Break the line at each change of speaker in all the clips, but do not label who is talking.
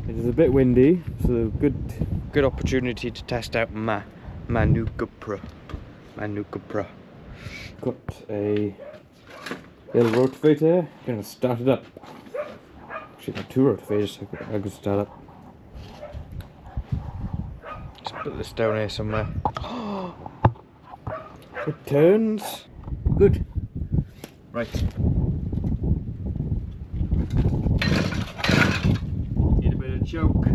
It is a bit windy, so good opportunity to test out my new GoPro. Got a little rotavator. Gonna start it up. Actually, got two rotovators I could start up. Just put this down here somewhere. It turns. Good. Right. Need a bit of choke.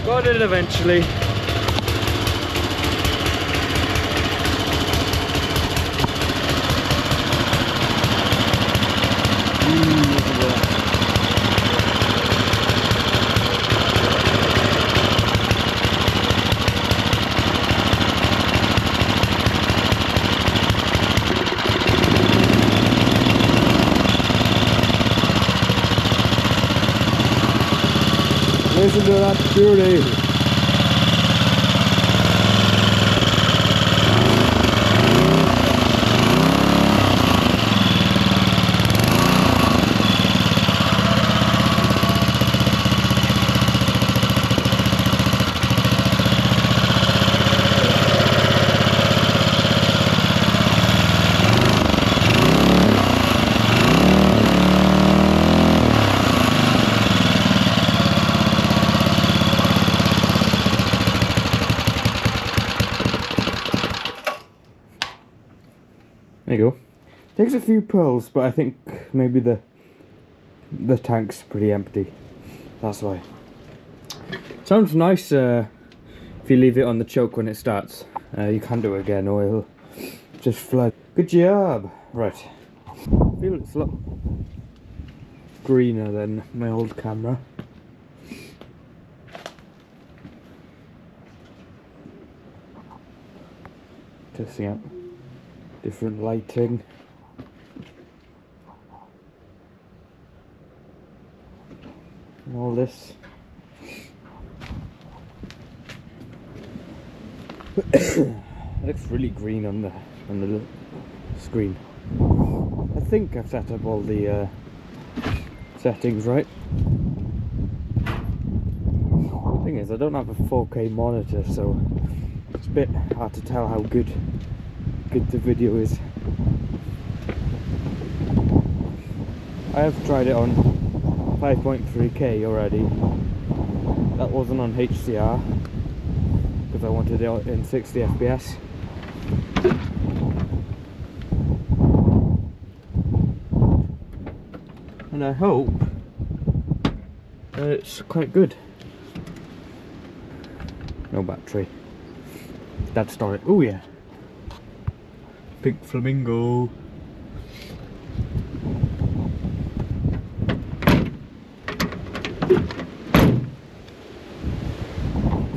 Got it eventually. Listen to that beauty. There you go. Takes a few pulls, but I think maybe the tank's pretty empty. That's why. Sounds nice if you leave it on the choke when it starts. You can do it again or it'll just flood. Good job! Right. I feel it's a lot greener than my old camera. Testing out different lighting. And all this. Looks really green on the screen. I think I've set up all the settings right. The thing is, I don't have a 4K monitor, so it's a bit hard to tell how good the video is. I have tried it on 5.3K already. That wasn't on HDR because I wanted it in 60 FPS. And I hope that it's quite good. No battery. That's storage. Oh yeah. Pink flamingo.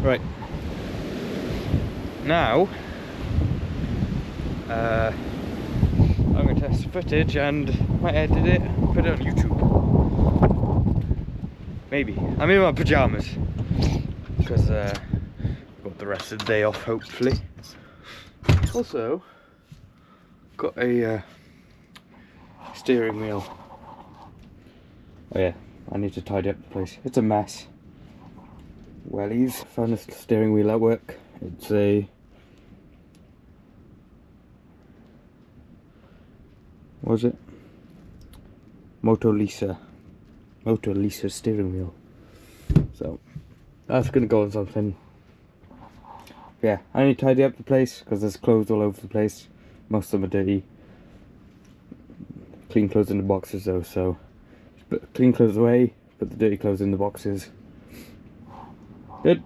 Right. Now, I'm going to test the footage and might edit it, put it on YouTube. Maybe. I'm in my pajamas because I've got the rest of the day off, hopefully. Also, got a steering wheel. Oh yeah, I need to tidy up the place. It's a mess. Wellies, found a steering wheel at work. It's a... what was it? Moto Lisa steering wheel. So that's gonna go on something. Yeah, I need to tidy up the place because there's clothes all over the place. Most of them are dirty. Clean clothes in the boxes though, so put clean clothes away, put the dirty clothes in the boxes. Good.